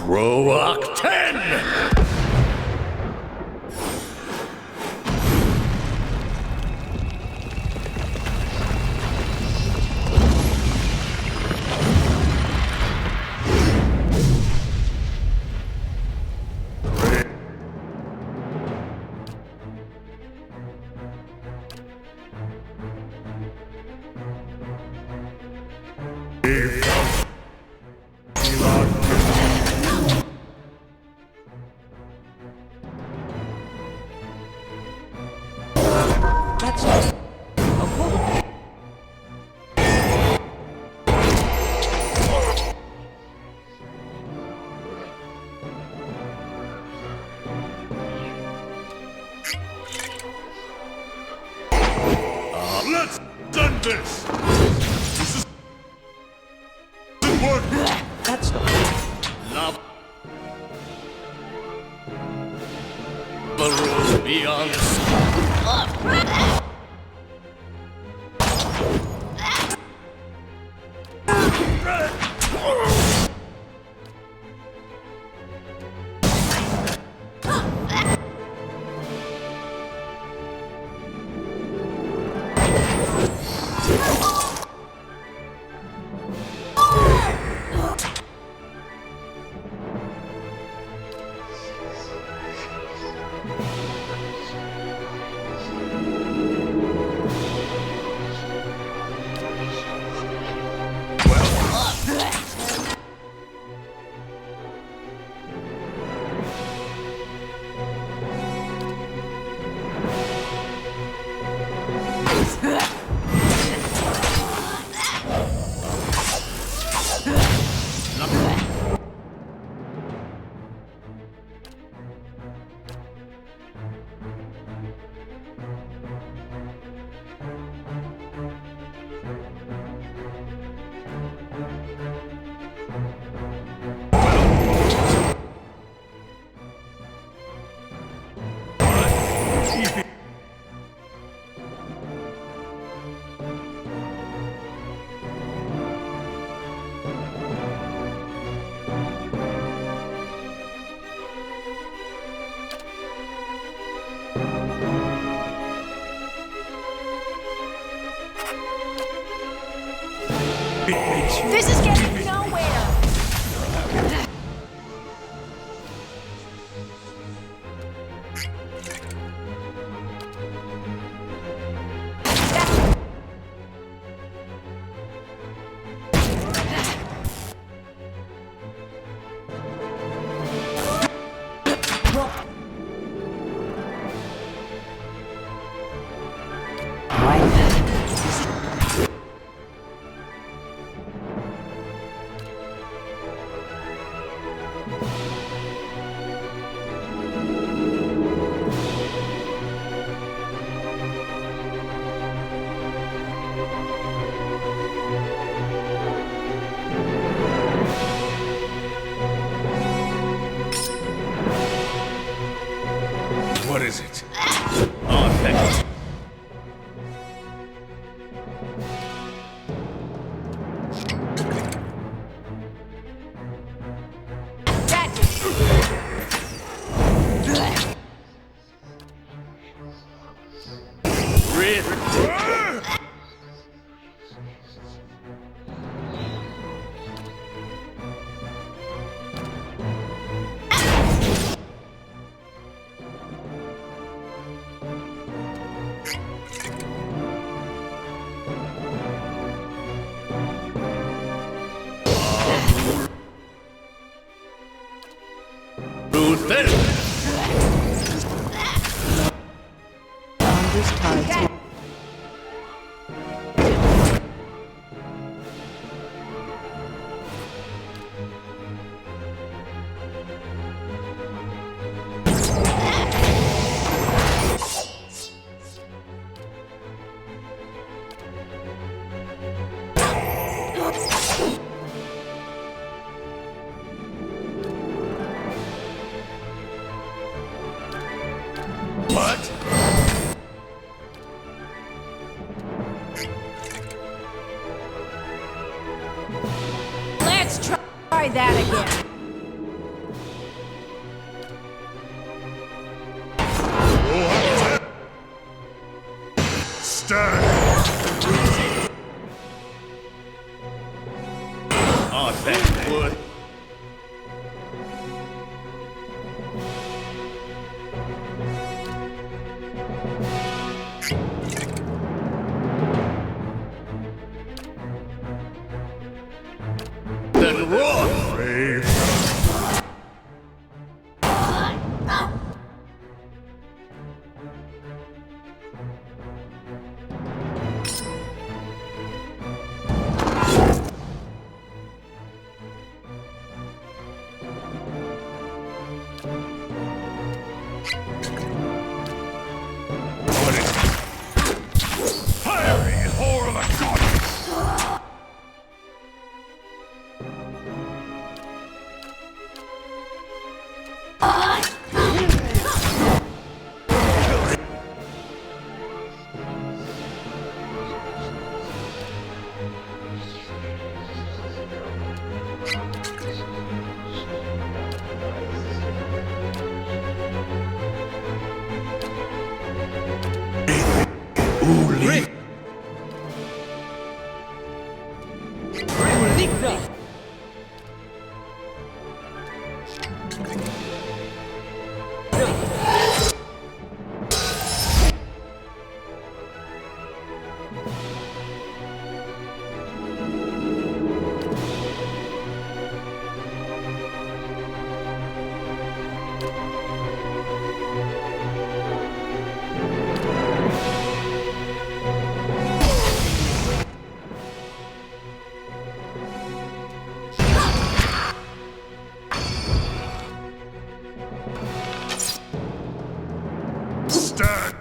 Rock 10! Let's done this! This isn't working! That's the Love the rules beyond the sea. This is getting nowhere! What is it? Oh, thank you. Rules then! This time. What? Let's try that again. that wood. Then run! Fiery whore of a goddess! Rick! Stand!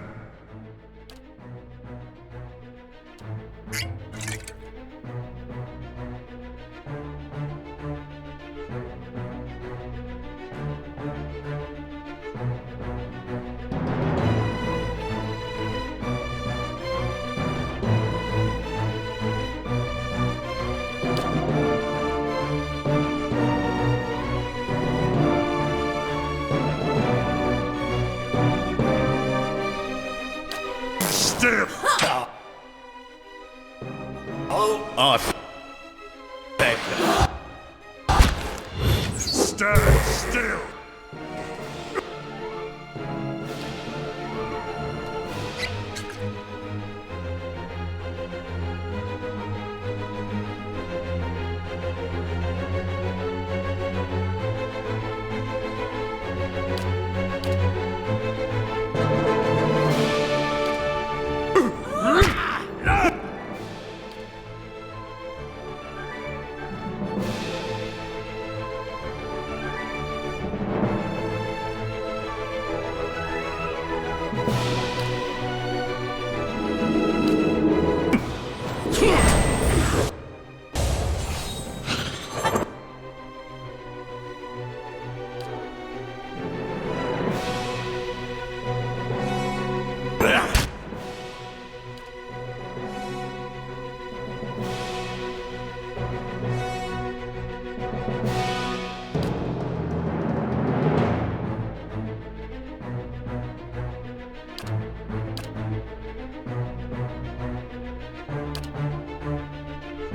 Still! Oh, thank you. Stand still!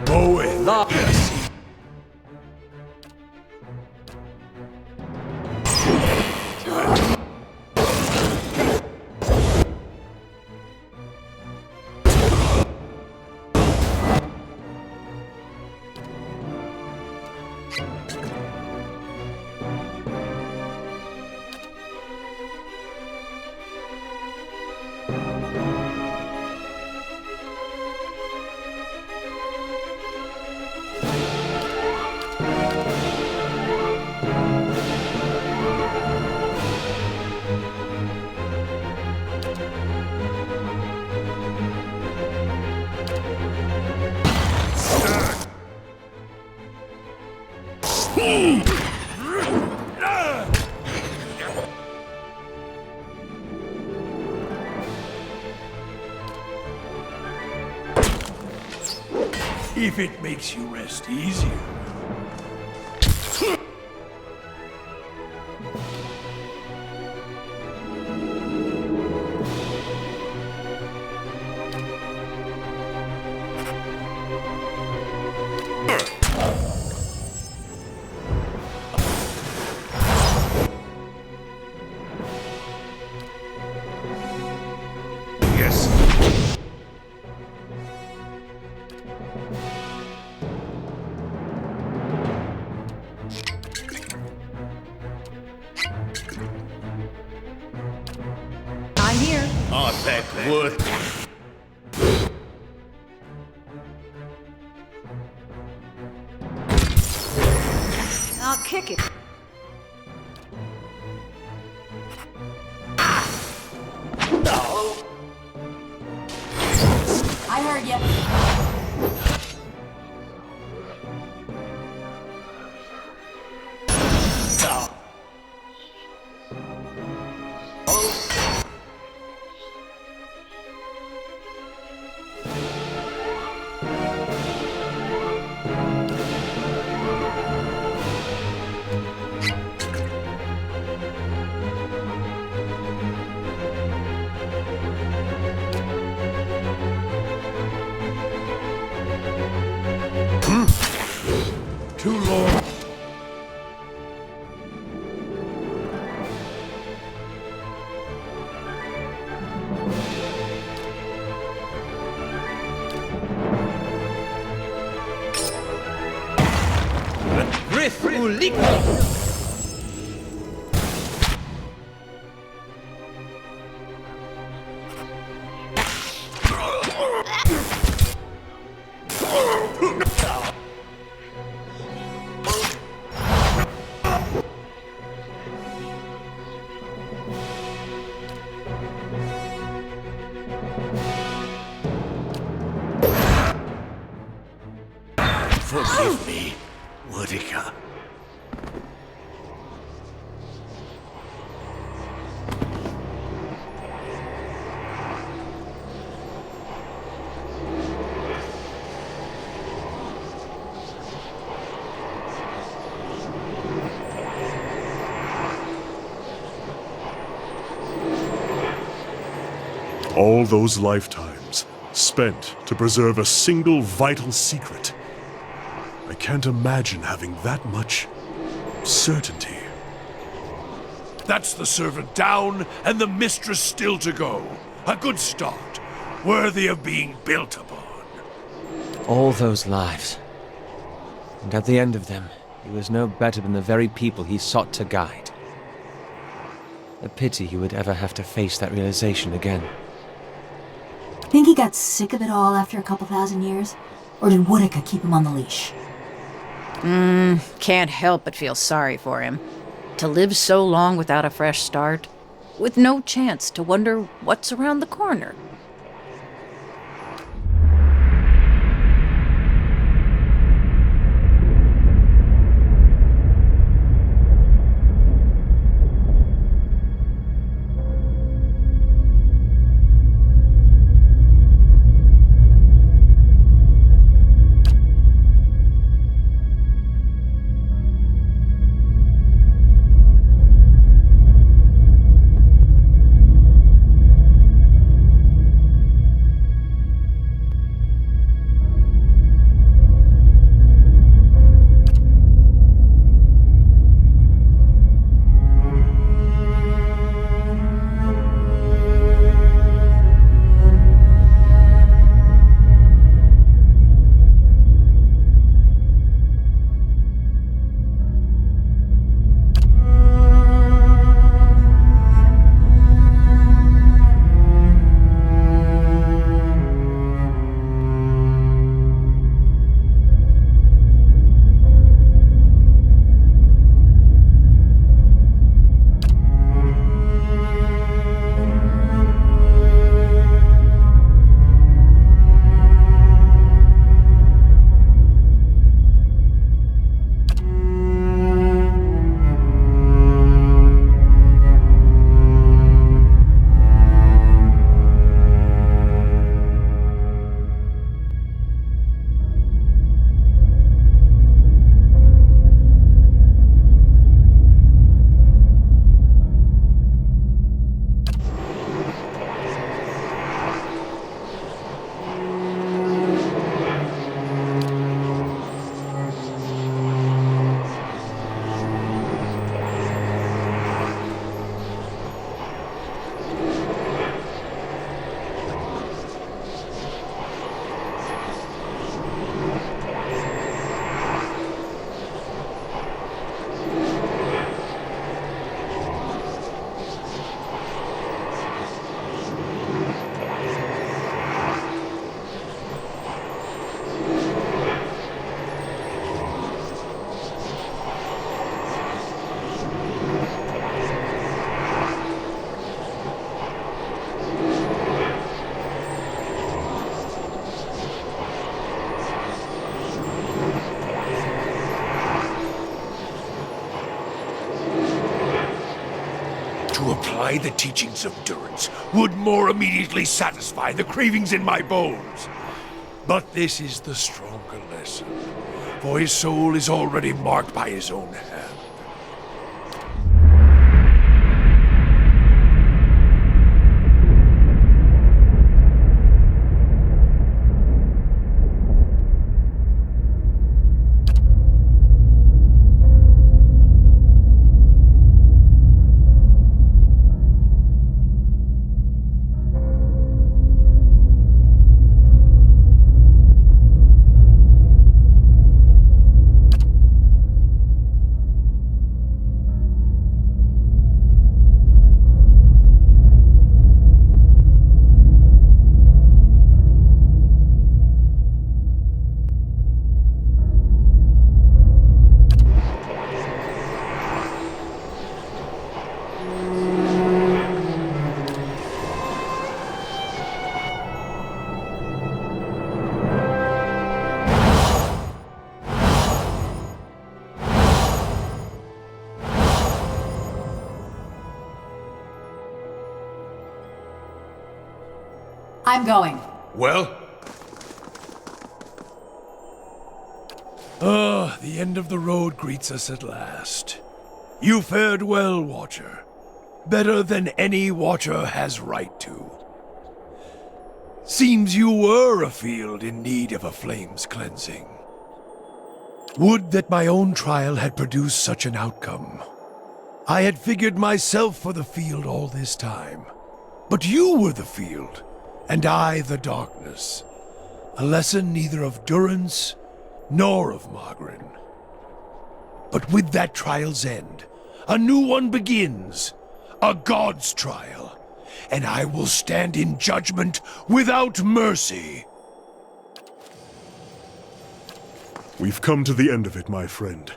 Bowen! Yes! If it makes you rest easier. I'm here. Artifact wood. I'll kick it. I heard you. Too long. Griff ulik. Forgive me, Woodica. All those lifetimes spent to preserve a single vital secret. I can't imagine having that much certainty. That's the servant down, and the mistress still to go. A good start, worthy of being built upon. All those lives. And at the end of them, he was no better than the very people he sought to guide. A pity he would ever have to face that realization again. Think he got sick of it all after a couple thousand years? Or did Woodica keep him on the leash? Can't help but feel sorry for him. To live so long without a fresh start, with no chance to wonder what's around the corner. To apply the teachings of Durance would more immediately satisfy the cravings in my bones. But this is the stronger lesson, for his soul is already marked by his own hand. I'm going. Well? The end of the road greets us at last. You fared well, Watcher. Better than any Watcher has right to. Seems you were afield in need of a flame's cleansing. Would that my own trial had produced such an outcome. I had figured myself for the field all this time. But you were the field, and I the darkness. A lesson neither of Durance nor of Margarin. But with that trial's end, a new one begins. A god's trial. And I will stand in judgment without mercy. We've come to the end of it, my friend.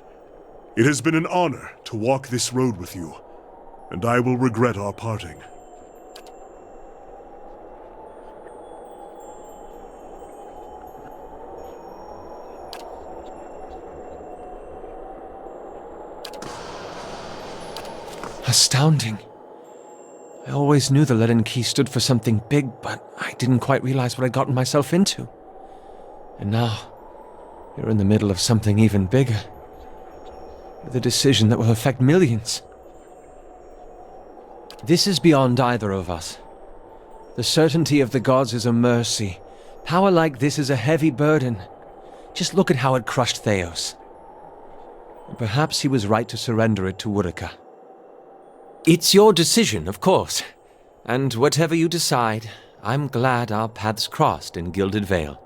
It has been an honor to walk this road with you, and I will regret our parting. Astounding. I always knew the Leaden Key stood for something big, but I didn't quite realize what I'd gotten myself into. And now, you're in the middle of something even bigger. With a decision that will affect millions. This is beyond either of us. The certainty of the gods is a mercy. Power like this is a heavy burden. Just look at how it crushed Thaos. Perhaps he was right to surrender it to Woodica. It's your decision, of course. And whatever you decide, I'm glad our paths crossed in Gilded Vale.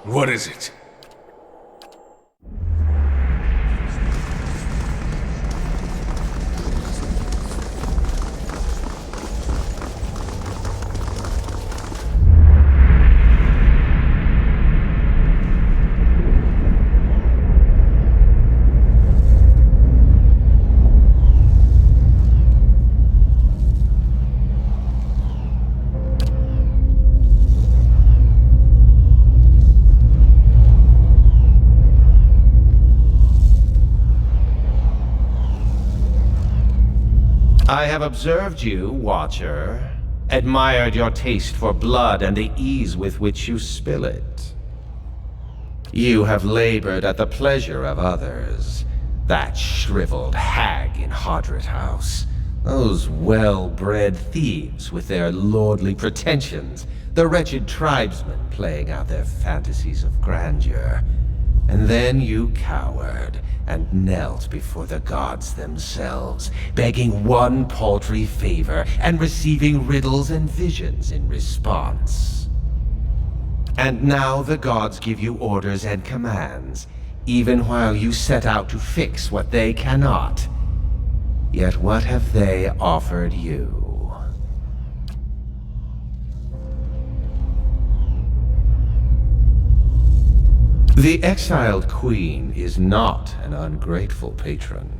What is it? I have observed you, Watcher, admired your taste for blood and the ease with which you spill it. You have labored at the pleasure of others. That shriveled hag in Hodred House, those well-bred thieves with their lordly pretensions, the wretched tribesmen playing out their fantasies of grandeur. And then you cowered and knelt before the gods themselves, begging one paltry favor and receiving riddles and visions in response. And now the gods give you orders and commands, even while you set out to fix what they cannot. Yet what have they offered you? The exiled queen is not an ungrateful patron.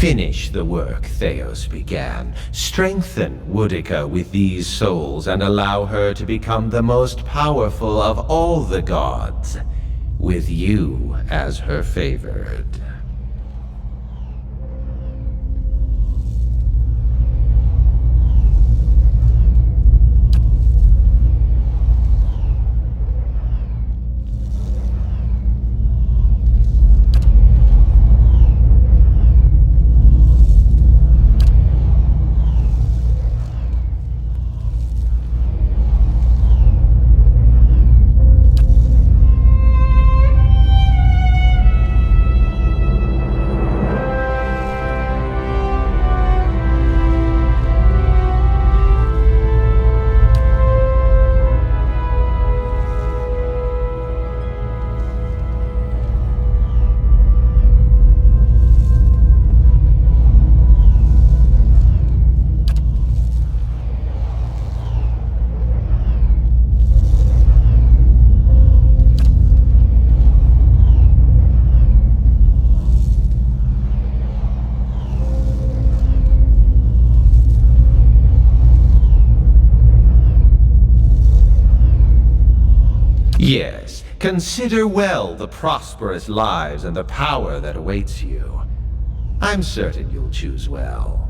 Finish the work Thaos began. Strengthen Woodica with these souls and allow her to become the most powerful of all the gods, with you as her favored. Yes, consider well the prosperous lives and the power that awaits you. I'm certain you'll choose well.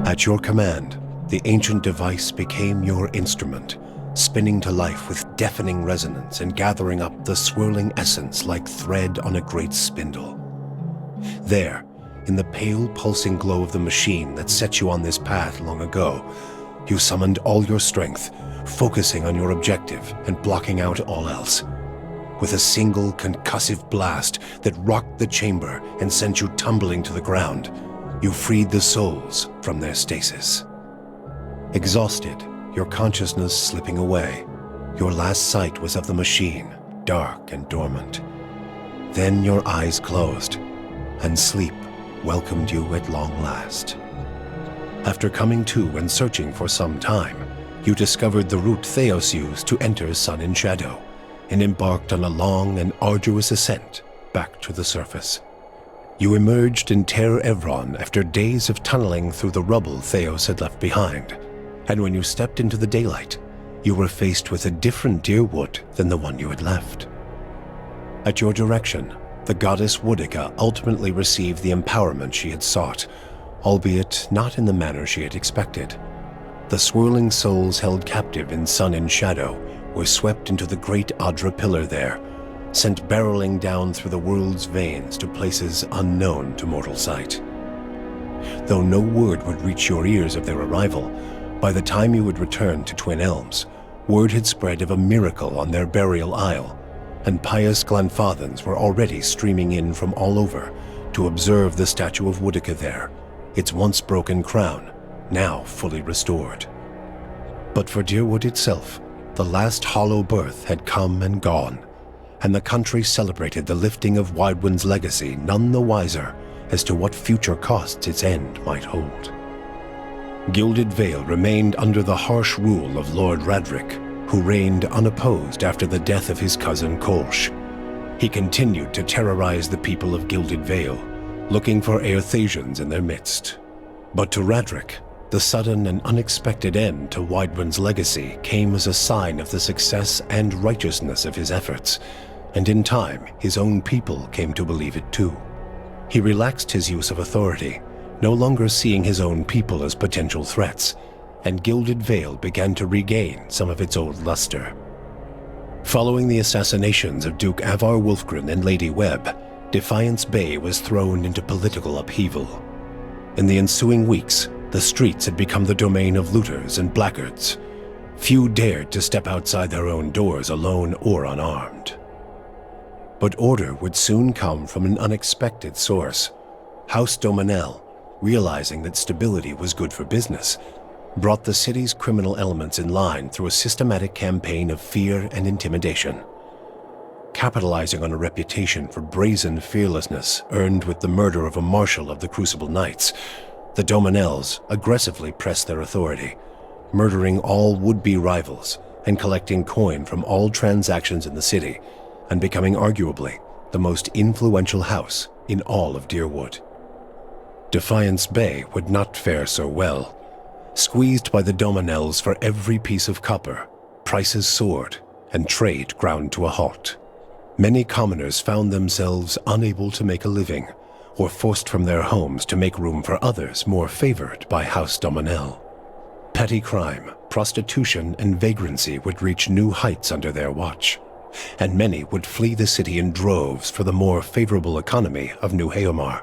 At your command, the ancient device became your instrument, spinning to life with deafening resonance and gathering up the swirling essence like thread on a great spindle. There, in the pale, pulsing glow of the machine that set you on this path long ago, you summoned all your strength, focusing on your objective and blocking out all else. With a single concussive blast that rocked the chamber and sent you tumbling to the ground, you freed the souls from their stasis. Exhausted, your consciousness slipping away, your last sight was of the machine, dark and dormant. Then your eyes closed, and sleep welcomed you at long last. After coming to and searching for some time, you discovered the route Thaos used to enter Sun and Shadow, and embarked on a long and arduous ascent back to the surface. You emerged in Ter Evron after days of tunneling through the rubble Thaos had left behind, and when you stepped into the daylight, you were faced with a different Deerwood than the one you had left. At your direction, the goddess Woodica ultimately received the empowerment she had sought, albeit not in the manner she had expected. The swirling souls held captive in Sun and Shadow were swept into the great Adra pillar there, sent barreling down through the world's veins to places unknown to mortal sight. Though no word would reach your ears of their arrival, by the time you would return to Twin Elms, word had spread of a miracle on their burial isle, and pious Glenfathans were already streaming in from all over to observe the statue of Woodica there, its once broken crown, now fully restored. But for Deerwood itself, the last hollow birth had come and gone, and the country celebrated the lifting of Widewind's legacy none the wiser as to what future costs its end might hold. Gilded Vale remained under the harsh rule of Lord Radric, who reigned unopposed after the death of his cousin Kolsch. He continued to terrorize the people of Gilded Vale, looking for Aerthasians in their midst. But to Radric, the sudden and unexpected end to Widewind's legacy came as a sign of the success and righteousness of his efforts, and in time his own people came to believe it too. He relaxed his use of authority, no longer seeing his own people as potential threats, and Gilded Vale began to regain some of its old luster. Following the assassinations of Duke Avar Wolfgren and Lady Webb, Defiance Bay was thrown into political upheaval. In the ensuing weeks, the streets had become the domain of looters and blackguards. Few dared to step outside their own doors alone or unarmed. But order would soon come from an unexpected source. House Dominel, realizing that stability was good for business, brought the city's criminal elements in line through a systematic campaign of fear and intimidation. Capitalizing on a reputation for brazen fearlessness earned with the murder of a marshal of the Crucible Knights, the Dominels aggressively pressed their authority, murdering all would-be rivals and collecting coin from all transactions in the city, and becoming arguably the most influential house in all of Deerwood. Defiance Bay would not fare so well. Squeezed by the Dominels for every piece of copper, prices soared, and trade ground to a halt. Many commoners found themselves unable to make a living, or forced from their homes to make room for others more favored by House Dominel. Petty crime, prostitution, and vagrancy would reach new heights under their watch, and many would flee the city in droves for the more favorable economy of New Heomar.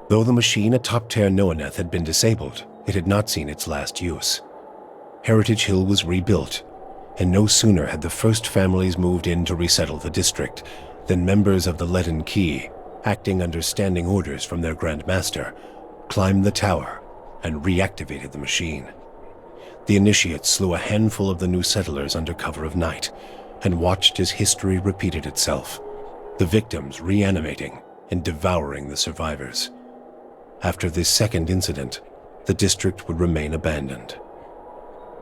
Though the machine atop Ter Noaneth had been disabled, it had not seen its last use. Heritage Hill was rebuilt, and no sooner had the first families moved in to resettle the district than members of the Leaden Key, acting under standing orders from their Grand Master, climbed the tower and reactivated the machine. The initiates slew a handful of the new settlers under cover of night and watched as history repeated itself, the victims reanimating and devouring the survivors. After this second incident, the district would remain abandoned.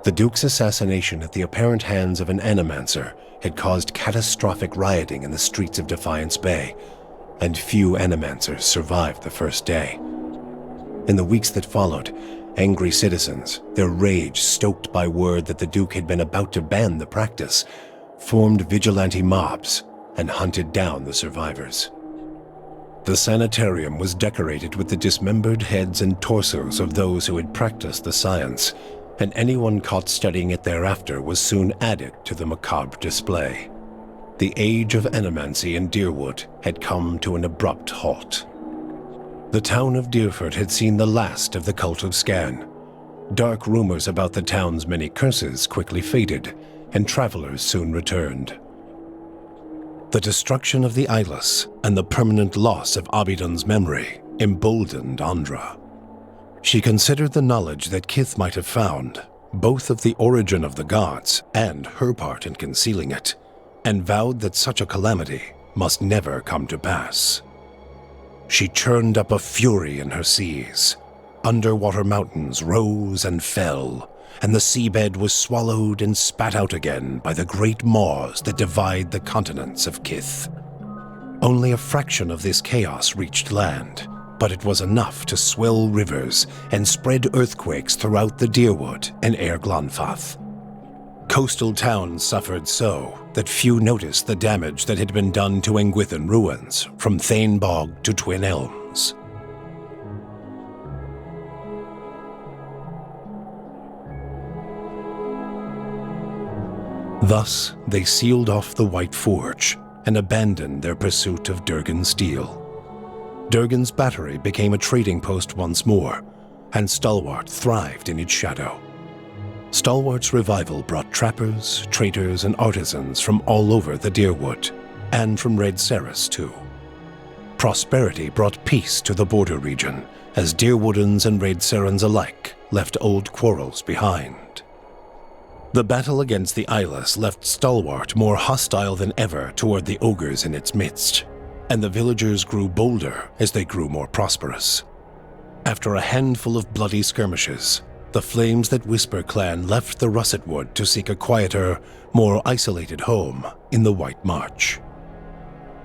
The Duke's assassination at the apparent hands of an animancer had caused catastrophic rioting in the streets of Defiance Bay, and few animancers survived the first day. In the weeks that followed, angry citizens, their rage stoked by word that the Duke had been about to ban the practice, formed vigilante mobs and hunted down the survivors. The sanitarium was decorated with the dismembered heads and torsos of those who had practiced the science, and anyone caught studying it thereafter was soon added to the macabre display. The age of animancy in Deerwood had come to an abrupt halt. The town of Deerford had seen the last of the cult of Scan. Dark rumors about the town's many curses quickly faded, and travelers soon returned. The destruction of the Eyeless and the permanent loss of Abidon's memory emboldened Andra. She considered the knowledge that Kith might have found, both of the origin of the gods and her part in concealing it, and vowed that such a calamity must never come to pass. She churned up a fury in her seas. Underwater mountains rose and fell, and the seabed was swallowed and spat out again by the great maws that divide the continents of Kith. Only a fraction of this chaos reached land, but it was enough to swell rivers and spread earthquakes throughout the Deerwood and Air Glanfath. Coastal towns suffered so that few noticed the damage that had been done to Engwithan ruins, from Thanebog to Twin Elms. Thus, they sealed off the White Forge and abandoned their pursuit of Durgan steel. Durgan's battery became a trading post once more, and Stalwart thrived in its shadow. Stalwart's revival brought trappers, traders, and artisans from all over the Deerwood, and from Red Ceres too. Prosperity brought peace to the border region, as Deerwoodans and Red Serans alike left old quarrels behind. The battle against the Eyeless left Stalwart more hostile than ever toward the ogres in its midst, and the villagers grew bolder as they grew more prosperous. After a handful of bloody skirmishes, the Flames That Whisper clan left the Russet Wood to seek a quieter, more isolated home in the White March.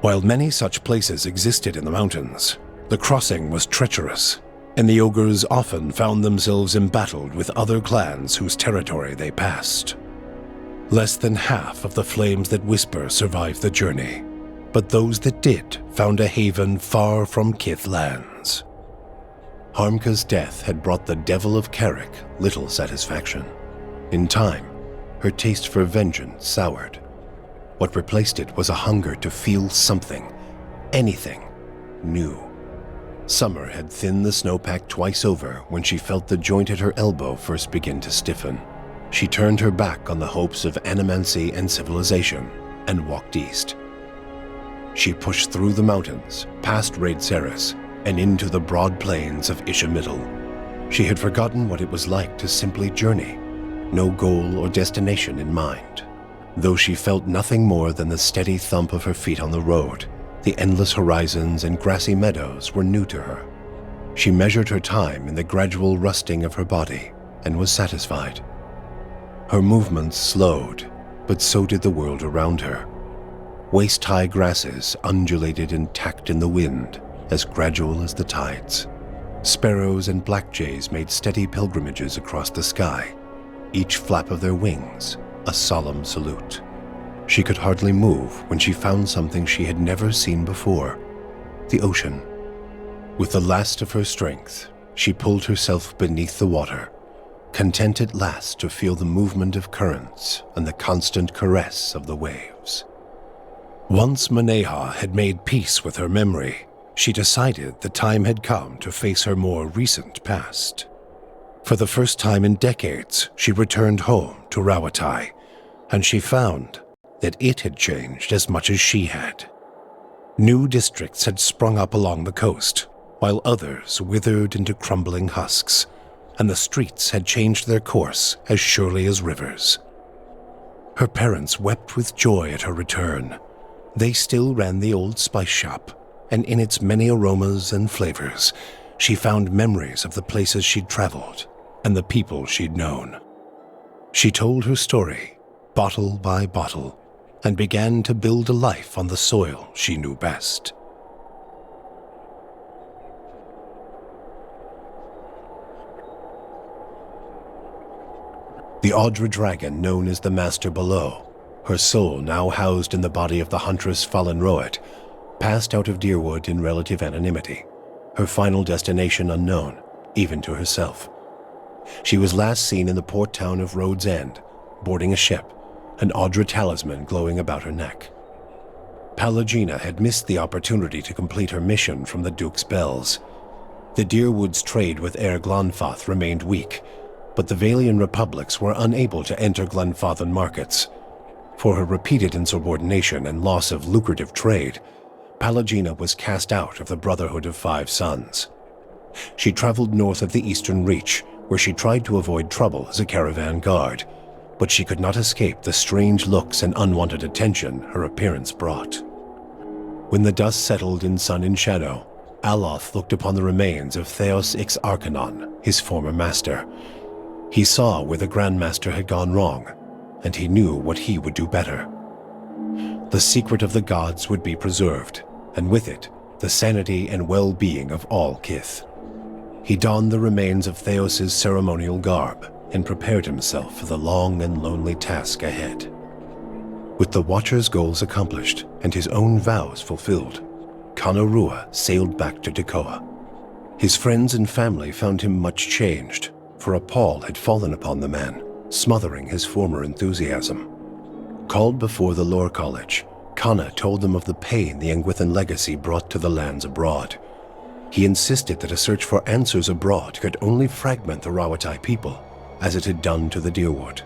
While many such places existed in the mountains, the crossing was treacherous, and the ogres often found themselves embattled with other clans whose territory they passed. Less than half of the Flames That Whisper survived the journey, but those that did found a haven far from Kith lands. Harmka's death had brought the Devil of Carrick little satisfaction. In time, her taste for vengeance soured. What replaced it was a hunger to feel something, anything, new. Summer had thinned the snowpack twice over when she felt the joint at her elbow first begin to stiffen. She turned her back on the hopes of animancy and civilization and walked east. She pushed through the mountains, past Raid Ceres, and into the broad plains of Ishamiddle. She had forgotten what it was like to simply journey, no goal or destination in mind. Though she felt nothing more than the steady thump of her feet on the road, the endless horizons and grassy meadows were new to her. She measured her time in the gradual rusting of her body and was satisfied. Her movements slowed, but so did the world around her. Waist-high grasses undulated and tacked in the wind, as gradual as the tides. Sparrows and blackjays made steady pilgrimages across the sky, each flap of their wings a solemn salute. She could hardly move when she found something she had never seen before, the ocean. With the last of her strength, she pulled herself beneath the water, content at last to feel the movement of currents and the constant caress of the waves. Once Maneha had made peace with her memory, she decided the time had come to face her more recent past. For the first time in decades, she returned home to Rawatai, and she found that it had changed as much as she had. New districts had sprung up along the coast, while others withered into crumbling husks, and the streets had changed their course as surely as rivers. Her parents wept with joy at her return. They still ran the old spice shop, and in its many aromas and flavors, she found memories of the places she'd traveled and the people she'd known. She told her story, bottle by bottle, and began to build a life on the soil she knew best. The Audra dragon known as the Master Below, her soul now housed in the body of the huntress Fallen Roet, passed out of Deerwood in relative anonymity, her final destination unknown, even to herself. She was last seen in the port town of Rhodes End, boarding a ship, an Audra talisman glowing about her neck. Pallegina had missed the opportunity to complete her mission from the Duke's Bells. The Deerwood's trade with Air Glanfath remained weak, but the Valian republics were unable to enter Glenfathan markets. For her repeated insubordination and loss of lucrative trade, Pallegina was cast out of the Brotherhood of Five Sons. She traveled north of the Eastern Reach, where she tried to avoid trouble as a caravan guard, but she could not escape the strange looks and unwanted attention her appearance brought. When the dust settled in sun and shadow, Aloth looked upon the remains of Thaos Ix Arcanon, his former master. He saw where the Grandmaster had gone wrong, and he knew what he would do better. The secret of the gods would be preserved, and with it, the sanity and well-being of all Kith. He donned the remains of Thaos' ceremonial garb and prepared himself for the long and lonely task ahead. With the Watcher's goals accomplished and his own vows fulfilled, Kanarua sailed back to Tekoa. His friends and family found him much changed, for a pall had fallen upon the man, smothering his former enthusiasm. Called before the Lore College, Kana told them of the pain the Engwithan legacy brought to the lands abroad. He insisted that a search for answers abroad could only fragment the Rawatai people, as it had done to the Deerwood.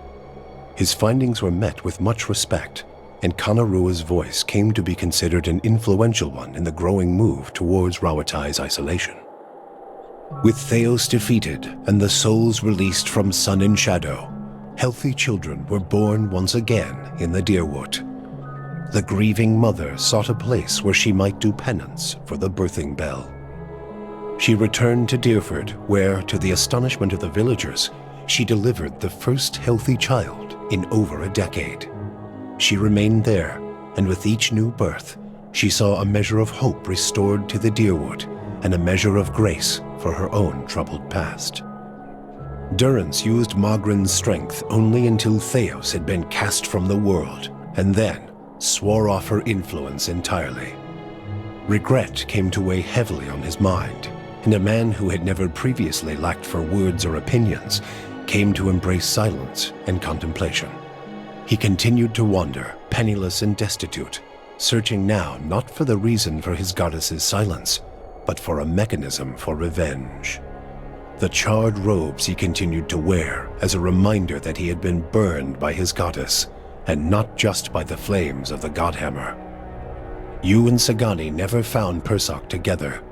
His findings were met with much respect, and Kanarua's voice came to be considered an influential one in the growing move towards Rawatai's isolation. With Thaos defeated and the souls released from sun and shadow, healthy children were born once again in the Deerwood. the grieving mother sought a place where she might do penance for the birthing bell. She returned to Deerford, where, to the astonishment of the villagers, she delivered the first healthy child in over a decade. She remained there, and with each new birth, she saw a measure of hope restored to the Deerwood and a measure of grace for her own troubled past. Durrance used Mogren's strength only until Thaos had been cast from the world, and then swore off her influence entirely. Regret came to weigh heavily on his mind, and a man who had never previously lacked for words or opinions came to embrace silence and contemplation. He continued to wander, penniless and destitute, searching now not for the reason for his goddess's silence, but for a mechanism for revenge. The charred robes he continued to wear as a reminder that he had been burned by his goddess, and not just by the flames of the Godhammer. You and Sagani never found Persoc together.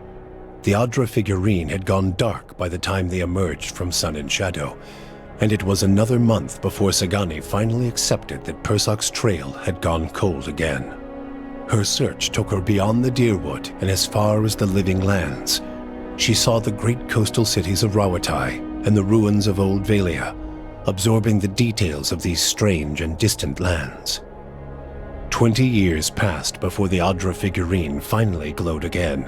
The Adra figurine had gone dark by the time they emerged from Sun and Shadow, and it was another month before Sagani finally accepted that Persoc's trail had gone cold again. Her search took her beyond the Deerwood and as far as the Living Lands. She saw the great coastal cities of Rawatai and the ruins of Old Valia, absorbing the details of these strange and distant lands. 20 years passed before the Adra figurine finally glowed again.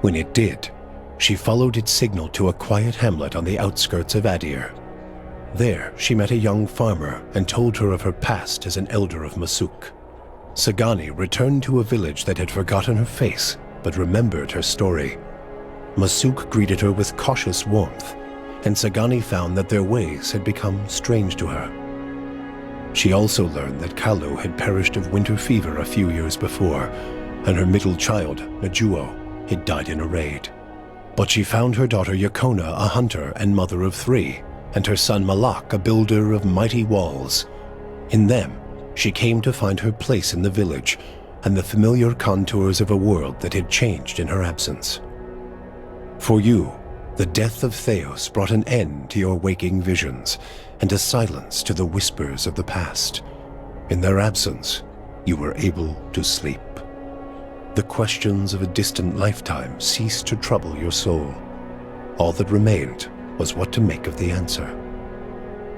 When it did, she followed its signal to a quiet hamlet on the outskirts of Adir. There, she met a young farmer and told her of her past as an elder of Masuk. Sagani returned to a village that had forgotten her face, but remembered her story. Masuk greeted her with cautious warmth, and Sagani found that their ways had become strange to her. She also learned that Kalu had perished of winter fever a few years before, and her middle child, Najuo, had died in a raid. But she found her daughter Yakona a hunter and mother of 3, and her son Malak a builder of mighty walls. In them, she came to find her place in the village and the familiar contours of a world that had changed in her absence. For you, the death of Thaos brought an end to your waking visions and a silence to the whispers of the past. In their absence, you were able to sleep. The questions of a distant lifetime ceased to trouble your soul. All that remained was what to make of the answer.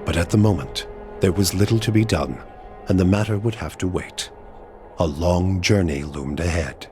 But at the moment, there was little to be done, and the matter would have to wait. A long journey loomed ahead.